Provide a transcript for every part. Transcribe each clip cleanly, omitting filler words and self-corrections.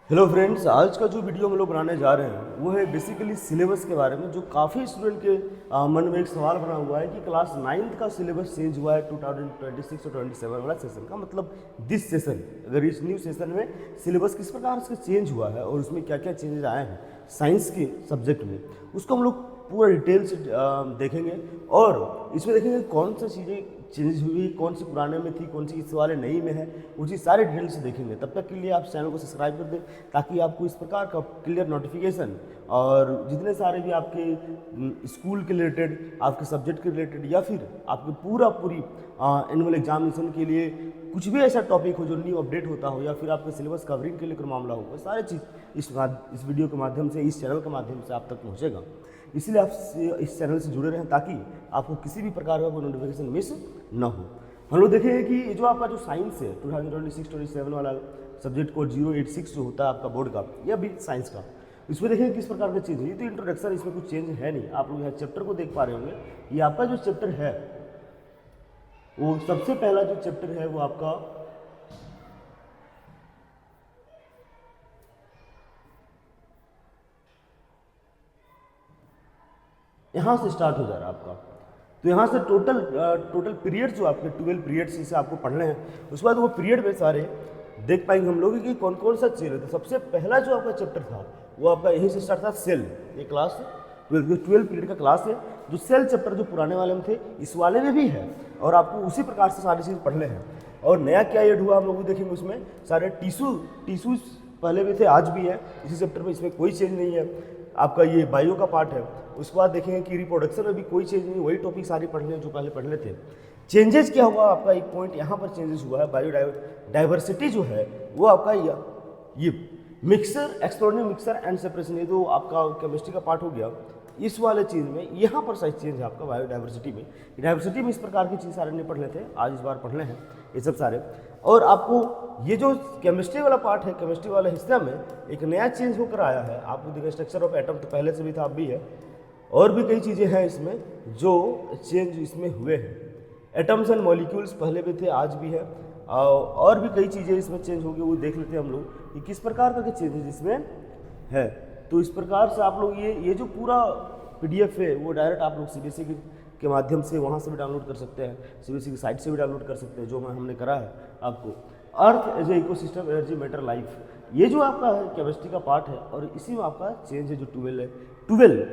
Hello friends, आज का जो वीडियो हम लोग बनाने जा रहे हैं वो है बेसिकली सिलेबस के बारे में। जो काफ़ी स्टूडेंट के मन में एक सवाल बना हुआ है कि क्लास 9th का सिलेबस चेंज हुआ है 2026 और 27 वाला सेशन का, मतलब दिस सेशन। अगर इस न्यू सेशन में सिलेबस किस प्रकार से चेंज हुआ है और उसमें क्या क्या चेंजेस आए हैं साइंस के सब्जेक्ट में, उसको हम लोग पूरा डिटेल से देखेंगे। और इसमें देखेंगे कौन सी चीज़ें चेंज हुई, कौन सी पुराने में थी, कौन सी इस वाले नई में है, उसी सारे डिटेल से देखेंगे। तब तक के लिए आप चैनल को सब्सक्राइब कर दें ताकि आपको इस प्रकार का क्लियर नोटिफिकेशन और जितने सारे भी आपके स्कूल के रिलेटेड, आपके सब्जेक्ट के रिलेटेड या फिर आपके पूरी एनुअल एग्जामिनेशन के लिए कुछ भी ऐसा टॉपिक हो जो न्यू अपडेट होता हो या फिर आपके सिलेबस कवरिंग के लिए कोई मामला हो, वो सारी चीज़ इस वीडियो के माध्यम से, इस चैनल के माध्यम से आप तक पहुँचेगा। इसलिए आप इस चैनल से जुड़े रहें ताकि आपको किसी भी प्रकार का कोई नोटिफिकेशन मिस न हो। हम लोग देखेंगे कि जो आपका जो साइंस है 2026-27 वाला सब्जेक्ट कोड 086 जो होता है आपका बोर्ड का या भी साइंस का, इसमें देखेंगे किस प्रकार का चेंज है। ये तो इंट्रोडक्शन, इसमें कुछ चेंज है नहीं। आप लोग यहाँ चैप्टर को देख पा रहे होंगे। ये आपका जो चैप्टर है वो सबसे पहला जो चैप्टर है वो आपका यहाँ से स्टार्ट हो जा रहा है आपका। तो यहाँ से टोटल पीरियड जो आपके 12 पीरियड्स इसे आपको पढ़ने हैं। उसके बाद वो पीरियड में सारे देख पाएंगे हम लोग कि कौन कौन सा चेल है। तो सबसे पहला जो आपका चैप्टर था वो आपका यहीं से स्टार्ट था, सेल। ये क्लास 12 पीरियड का क्लास है। जो सेल चैप्टर जो पुराने वाले में थे इस वाले में भी है और आपको उसी प्रकार से सारी चीज़ पढ़ने हैं। और नया क्या ऐड हुआ हम लोग देखेंगे उसमें। सारे टिश्यूज पहले भी थे, आज भी है इसी चैप्टर में, इसमें कोई चेंज नहीं है। आपका ये बायो का पार्ट है। उसके बाद देखेंगे कि रिप्रोडक्शन में भी कोई चेंज नहीं, वही टॉपिक सारे पढ़ने जो पहले पढ़ने थे। चेंजेस क्या हुआ आपका, एक पॉइंट यहाँ पर चेंजेस हुआ है। बायोडाइवर्सिटी जो है वो आपका ये mixer, explorer mixer and separation, ये जो आपका केमिस्ट्री का पार्ट हो गया, इस वाले चीज़ में यहाँ पर साइज चेंज है आपका बायोडाइवर्सिटी में। डाइवर्सिटी में इस प्रकार की चीज़ सारे नहीं पढ़ने थे, आज इस बार पढ़ने हैं ये सब सारे। और आपको ये जो केमिस्ट्री वाला पार्ट है, केमिस्ट्री वाले हिस्से में एक नया चेंज होकर आया है। आपको देखिए स्ट्रक्चर ऑफ एटम तो पहले से भी था, अब भी है। और भी कई चीज़ें हैं इसमें जो चेंज इसमें हुए हैं। एटम्स एंड मॉलिक्यूल्स पहले भी थे, आज भी है। और भी कई चीज़ें इसमें चेंज होंगी, वो देख लेते हैं हम लोग कि किस प्रकार का चेंजेस इसमें है। तो इस प्रकार से आप लोग ये जो पूरा PDF है वो डायरेक्ट आप लोग CBSE के माध्यम से वहाँ से भी डाउनलोड कर सकते हैं, CBSE की साइट से भी डाउनलोड कर सकते हैं, जो हमने करा है आपको। Earth as a ecosystem, energy, matter, life, ये जो आपका है केमिस्ट्री का पार्ट है। और इसी में आपका चेंज है जो 12 है, 12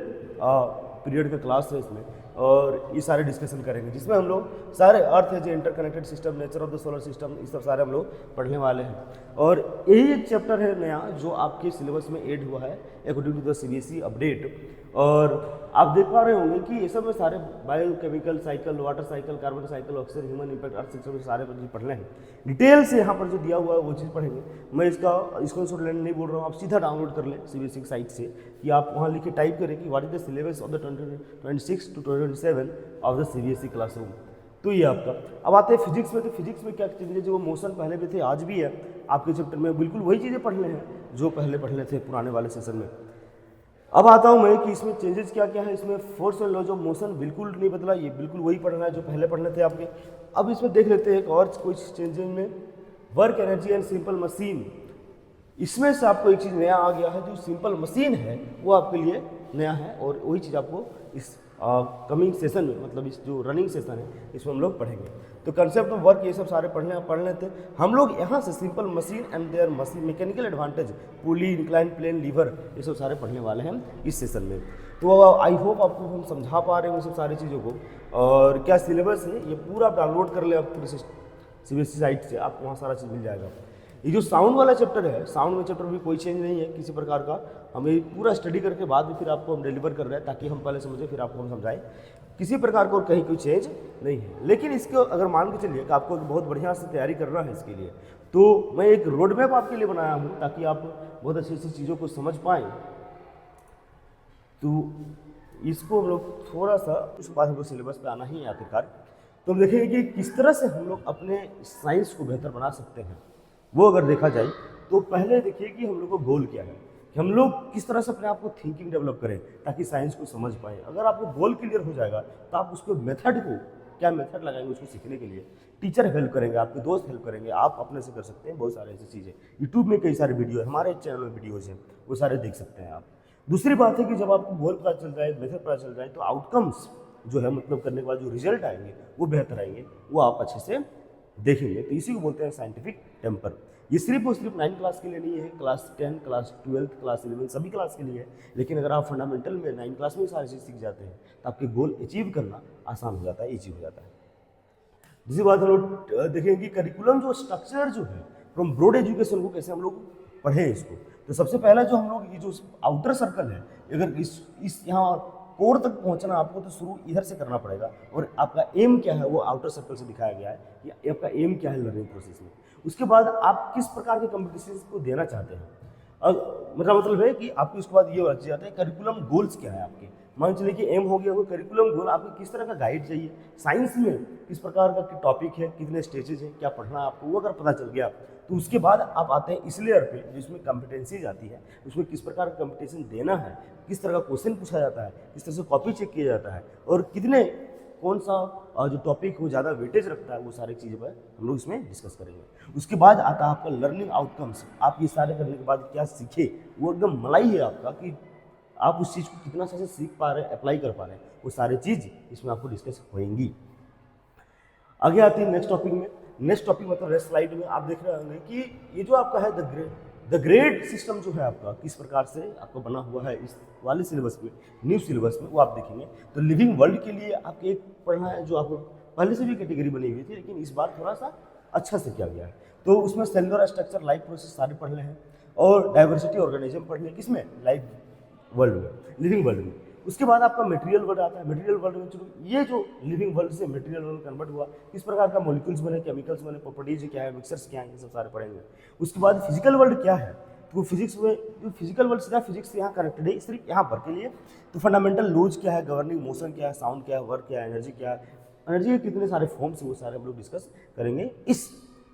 पीरियड का क्लास है इसमें। और ये सारे डिस्कशन करेंगे जिसमें हम लोग सारे अर्थ है जो interconnected system, nature of the solar system, ये सब सारे हम लोग पढ़ने वाले हैं। और यही एक चैप्टर है नया जो आपके सिलेबस में ऐड हुआ है according to the CBSE update. और आप देख पा रहे होंगे कि ये सब में सारे biochemical cycle, water cycle, carbon cycle, oxygen, human impact, earth system, सारे चीज़ पढ़ने हैं। डिटेल से यहाँ पर जो दिया हुआ है वो चीज़ पढ़ेंगे। मैं इसका स्क्रीनशॉट लेने नहीं बोल रहा हूँ, आप सीधा डाउनलोड कर लें CBSE की साइट से, कि आप वहाँ लिख के टाइप करें कि what is the syllabus of the 2026 to 2027 of the CBSE classroom. तो ये आपका। अब आते हैं फिजिक्स में। तो फिजिक्स में क्या चीज़ें, जो मोशन पहले भी थे आज भी है आपके चैप्टर में, बिल्कुल वही चीज़ें पढ़ने हैं जो पहले पढ़ने थे पुराने वाले सेशन में। अब आता हूँ मैं कि इसमें चेंजेस क्या क्या है। इसमें force and laws of motion बिल्कुल नहीं बदला, ये बिल्कुल वही पढ़ना है जो पहले पढ़ने थे आपके। अब इसमें देख लेते हैं एक और कुछ चेंजेस में, work energy and simple machine. इसमें से आपको एक चीज़ नया आ गया है, जो सिंपल मशीन है वो आपके लिए नया है। और वही चीज़ आपको इस कमिंग सेशन में, मतलब इस जो रनिंग सेशन है इसमें हम लोग पढ़ेंगे। तो कंसेप्ट ऑफ वर्क ये सब सारे पढ़ लेते हैं हम लोग यहाँ से। Simple machine and their machine mechanical advantage, pulley, incline plane, lever, ये सब सारे पढ़ने वाले हैं इस सेशन में। तो आई होप आपको हम समझा पा रहे हैं उन सब सारी चीज़ों को। और क्या सिलेबस है ये पूरा आप डाउनलोड कर ले आप पूरे CBSE साइट से, आपको वहाँ सारा चीज़ मिल जाएगा। ये जो साउंड वाला चैप्टर है, साउंड में चैप्टर भी कोई चेंज नहीं है किसी प्रकार का। हमें पूरा स्टडी करके बाद में फिर आपको हम डिलीवर कर रहे हैं, ताकि हम पहले समझें फिर आपको हम समझाएं। किसी प्रकार को कहीं कोई चेंज नहीं है। लेकिन इसको अगर मान के चलिए कि आपको बहुत बढ़िया से तैयारी करना है इसके लिए, तो मैं एक रोड मैप आपके लिए बनाया हूँ ताकि आप बहुत अच्छी अच्छी चीज़ों को समझ पाएँ। तो इसको हम लोग थोड़ा सा, उसके बाद हमको सिलेबस पे आना ही है आखिरकार। तो हम देखेंगे कि किस तरह से हम लोग अपने साइंस को बेहतर बना सकते हैं। वो अगर देखा जाए तो पहले देखिए कि हम लोग को गोल क्या है, कि हम लोग किस तरह से अपने आप को थिंकिंग डेवलप करें ताकि साइंस को समझ पाएँ। अगर आपको गोल क्लियर हो जाएगा तो आप उसको मेथड को क्या मेथड लगाएंगे उसको सीखने के लिए। टीचर हेल्प करेंगे, आपके दोस्त हेल्प करेंगे, आप अपने से कर सकते हैं बहुत सारे ऐसी चीज़ें। यूट्यूब में कई सारे वीडियो है, हमारे चैनल में वीडियोज़ हैं, वो सारे देख सकते हैं आप। दूसरी बात है कि जब आपको गोल पता चल जाए, मेथड पता चल जाए, तो आउटकम्स जो है मतलब करने के बाद जो रिजल्ट आएंगे वो बेहतर आएंगे, वो आप अच्छे से देखेंगे। तो इसी को बोलते हैं साइंटिफिक टेम्पर। ये सिर्फ और सिर्फ 9 क्लास के लिए नहीं है, क्लास 10, क्लास 12, क्लास 11 सभी क्लास के लिए है। लेकिन अगर आप फंडामेंटल में 9 क्लास में सारी चीज़ सीख जाते हैं तो आपके गोल अचीव करना आसान हो जाता है, ईजी हो जाता है। दूसरी बात हम लोग देखेंगे कि करिकुलम जो स्ट्रक्चर जो है फ्रॉम ब्रॉड एजुकेशन को कैसे हम लोग पढ़ें इसको। तो सबसे पहला जो हम लोग ये जो आउटर सर्कल है, अगर इस यहाँ कोर तक पहुंचना आपको तो शुरू इधर से करना पड़ेगा, और आपका एम क्या है वो आउटर सर्कल से दिखाया गया है कि आपका एम क्या है लर्निंग प्रोसेस में। उसके बाद आप किस प्रकार के कॉम्पिटिशन को देना चाहते हैं। मेरा मतलब है कि आपको इसके बाद ये बच जाता है करिकुलम गोल्स क्या है आपके। मान चलिए कि एम हो गया, वो करिकुलम गोल आपको किस तरह का गाइड चाहिए, साइंस में किस प्रकार का टॉपिक है, कितने स्टेजेस हैं, क्या पढ़ना है आपको, वो अगर पता चल गया तो उसके बाद आप आते हैं इस लेयर पे जिसमें कॉम्पिटेंसीज आती है, उसमें किस प्रकार का कॉम्पिटिशन देना है, किस तरह का क्वेश्चन पूछा जाता है, किस तरह से कॉपी चेक किया जाता है, और कितने कौन सा जो टॉपिक वो ज़्यादा वेटेज रखता है, वो सारी चीज़ें पर हम लोग इसमें डिस्कस करेंगे। उसके बाद आता है आपका लर्निंग आउटकम्स। आप ये सारे करने के बाद क्या सीखे, वो एकदम मलाई है आपका कि आप उस चीज़ को कितना अच्छे से सीख पा रहे हैं, अप्लाई कर पा रहे हैं, वो सारी चीज़ इसमें आपको डिस्कस होएंगी। आगे आती है नेक्स्ट टॉपिक में। नेक्स्ट टॉपिक मतलब नेक्स्ट स्लाइड में आप देख रहे होंगे कि ये जो आपका है द ग्रेड सिस्टम जो है आपका किस प्रकार से आपका बना हुआ है इस वाले सिलेबस में, न्यू सिलेबस में, वो आप देखेंगे। तो लिविंग वर्ल्ड के लिए आपको एक पढ़ना है जो आपको पहले से भी कैटेगरी बनी हुई थी, लेकिन इस बार थोड़ा सा अच्छा से किया गया है। तो उसमें सेलुलर स्ट्रक्चर, लाइफ प्रोसेस सारे पढ़ने हैं, और डाइवर्सिटी ऑर्गेनिज्म पढ़ने हैं, किसमें, लाइफ वर्ल्ड में, लिविंग वर्ल्ड में। उसके बाद आपका मटेरियल वर्ल्ड आता है। मटेरियल वर्ल्ड में चलो ये जो लिविंग वर्ल्ड से मटेरियल वर्ल्ड कन्वर्ट हुआ, किस प्रकार का मॉलिक्यूल्स बने, केमिकल्स बने, प्रॉपर्टीज क्या है, मिक्सर्स क्या है, ये सब सारे पढ़ेंगे। उसके बाद फिजिकल वर्ल्ड क्या है, तो फिजिक्स में जो फिजिकल वर्ल्ड सीधा फिजिक्स से यहाँ कनेक्टेड है, सिर्फ यहाँ पर के लिए। तो फंडामेंटल लॉज क्या है, गवर्निंग मोशन क्या है, साउंड क्या है, वर्क क्या है, एनर्जी क्या है, एनर्जी के कितने सारे फॉर्म्स है, वो सारे हम लोग डिस्कस करेंगे इस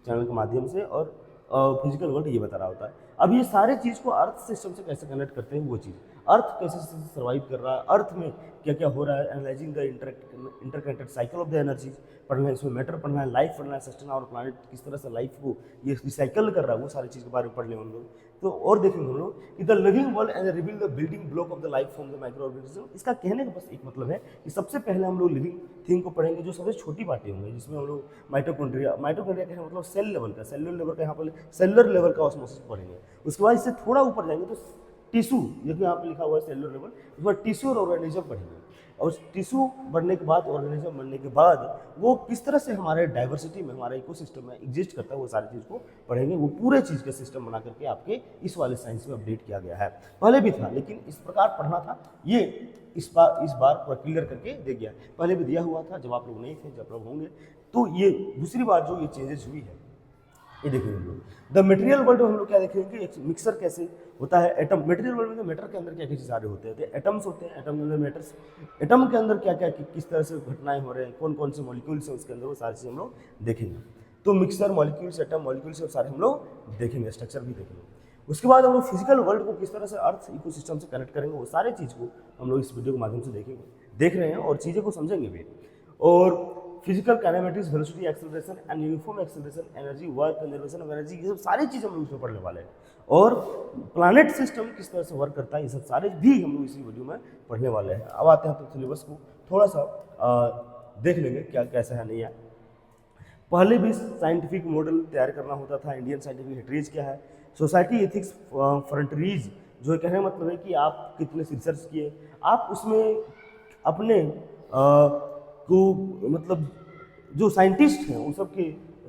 चैनल के माध्यम से। और फिजिकल वर्ल्ड ये बता रहा होता है। अब ये सारे चीज़ को अर्थ सिस्टम से कैसे कनेक्ट करते हैं, वो चीज़ अर्थ कैसे सर्वाइव कर रहा है, अर्थ में क्या क्या हो रहा है, analysing the interconnected cycle of the energy पढ़ना है, इसमें मैटर पढ़ना है, लाइफ पढ़ना है, सस्टेन आवर प्लानिट किस तरह से लाइफ को ये रिसाइकल कर रहा है, वो सारी चीज़ के बारे में पढ़ लेंगे हम लोग। तो और देखेंगे हम लोग कि the living world and reveal the building block of the life from the micro organism. इसका कहने का बस एक मतलब है कि सबसे पहले हम लोग लिविंग थिंग को पढ़ेंगे, जो सबसे छोटी बातें होंगी, जिसमें हम लोग माइटोकॉन्ड्रिया कहने मतलब सेल लेवल का, सेलुलर लेवल का, यहाँ पर सेलुलर लेवल का ऑस्मोसिस पढ़ेंगे। उसके बाद इससे थोड़ा ऊपर जाएंगे तो टिश्यू, जैसे यहाँ पे लिखा हुआ है सेलुलर लेवल, उसके बाद टिश्यू और ऑर्गेनिज्म पढ़ेंगे। और टिश्यू बढ़ने के बाद, ऑर्गेनिज्म बनने के बाद, वो किस तरह से हमारे डाइवर्सिटी में, हमारे इकोसिस्टम में एग्जिस्ट करता है, वो सारी चीज़ को पढ़ेंगे। वो पूरे चीज़ का सिस्टम बना करके आपके इस वाले साइंस में अपडेट किया गया है। पहले भी था लेकिन इस प्रकार पढ़ना था, ये इस बार पूरा क्लियर करके दे गया। पहले भी दिया हुआ था जब आप लोग नहीं थे, जब लोग होंगे। तो ये दूसरी बार जो ये चेंजेस हुई है, ये देखेंगे हम लोग। द मटेरियल वर्ल्ड में हम लोग क्या देखेंगे कि मिक्सर कैसे होता है, एटम। मटेरियल वर्ल्ड में तो मैटर के अंदर क्या क्या सारे होते हैं, एटम्स होते हैं, एटम के अंदर मैटर्स, एटम के अंदर क्या क्या किस तरह से घटनाएं हो रहे हैं, कौन कौन से मॉलिक्यूल्स हैं उसके अंदर, वो सारी चीज़ हम लोग देखेंगे। तो मिक्सर, मॉलिक्यूल्स, एटम, मॉलिक्यूल्स सारे हम लोग देखेंगे, स्ट्रक्चर भी देखेंगे। उसके बाद हम लोग फिजिकल वर्ल्ड को किस तरह से अर्थ इकोसिस्टम से कनेक्ट करेंगे, वो सारे चीज़ को हम लोग इस वीडियो के माध्यम से देखेंगे, देख रहे हैं और चीज़ों को समझेंगे भी। और physical kinematics, velocity, acceleration and uniform acceleration, energy, work, conservation of energy, ये सब सारी चीज़ हम लोग इसमें पढ़ने वाले हैं। और प्लैनेट सिस्टम किस तरह से वर्क करता है, ये सब सारे भी हम लोग इसी वीडियो में पढ़ने वाले हैं। अब आते हैं तो सिलेबस को थोड़ा सा देख लेंगे क्या कैसा है, नहीं है। पहले भी साइंटिफिक मॉडल तैयार करना होता था, इंडियन साइंटिफिक हेरिटेज क्या है, सोसाइटी एथिक्स फ्रंटरीज, जो कहने का मतलब है कि आप कितने रिसर्च किए, आप उसमें अपने को मतलब जो साइंटिस्ट हैं उन सब के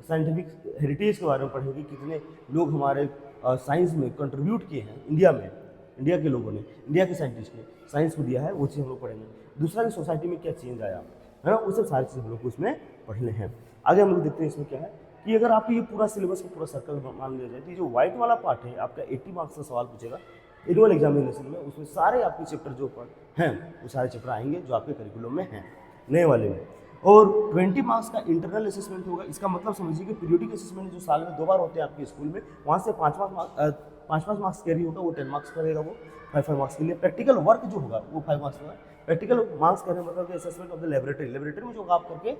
साइंटिफिक हेरिटेज के बारे में पढ़ेंगे, कितने लोग हमारे साइंस में कंट्रीब्यूट किए हैं इंडिया में, इंडिया के लोगों ने, इंडिया के साइंटिस्ट ने साइंस को दिया है, वो चीज़ हम लोग पढ़ेंगे। दूसरा कि सोसाइटी में क्या चेंज आया है ना, वो सब सारी चीज़ हम लोग को इसमें पढ़ने हैं। आगे हम लोग देखते हैं इसमें क्या है कि अगर आप ये पूरा सिलेबस को पूरा सर्कल मान लिया जाए, तो ये जो व्हाइट वाला पार्ट है आपका 80 मार्क्स का सवाल पूछेगा एनुअल एग्जामिनेशन में। उसमें सारे आपके चैप्टर जो हैं वो सारे चैप्टर आएंगे जो आपके करिकुलम में हैं, नए वाले में। और 20 मार्क्स का इंटरनल असेसमेंट होगा। इसका मतलब समझिए कि पीरियोडिक असेसमेंट जो साल में 2 बार होते हैं आपके स्कूल में, वहाँ से 5 मार्क्स कैरी होगा, वो 10 मार्क्स का रहेगा, वो 5 मार्क्स के लिए। प्रैक्टिकल वर्क जो होगा वो 5 मार्क्स का। प्रैक्टिकल मार्क्स करने मतलब assessment of the laboratory, laboratory में जो आप करके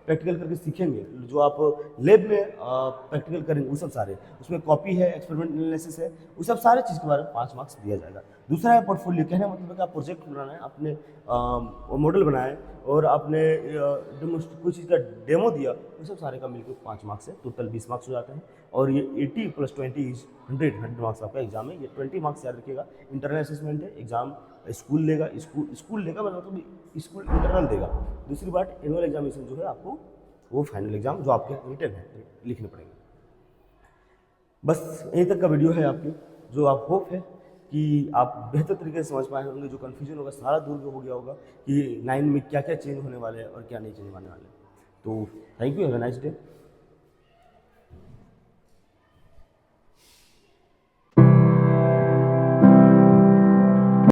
प्रैक्टिकल करके सीखेंगे, जो आप लैब में प्रैक्टिकल करेंगे वो सब सारे, उसमें कॉपी है, एक्सपेरिमेंट एनालिसिस है, वो सब सारे चीज़ के बारे में 5 मार्क्स दिया जाएगा। दूसरा है पोर्टफोलियो, कहने का मतलब है कि आप प्रोजेक्ट बनाना है, आपने मॉडल बनाए और आपने कोई चीज़ का डेमो दिया, वो सब सारे का मिलकर 5 मार्क्स है, टोटल 20 मार्क्स हो जाते हैं। और ये 80 + 20 इज 100 मार्क्स आपका एग्जाम है। ये 20 मार्क्स याद रखिएगा, इंटरनल असेसमेंट है, एग्जाम स्कूल लेगा, स्कूल लेगा मतलब स्कूल इंटरनल देगा। दूसरी बात, एनुअल एग्जामिनेशन जो है आपको वो फाइनल एग्जाम जो आपके रिटन है लिखने पड़ेंगे। बस यहीं तक का वीडियो है आपकी, जो आप होप है कि आप बेहतर तरीके से समझ पाए होंगे, जो कन्फ्यूजन होगा सारा दूर हो गया होगा कि 9 में क्या क्या चेंज होने वाले हैं और क्या नहीं चेंज होने वाले। तो thank you, have a nice day.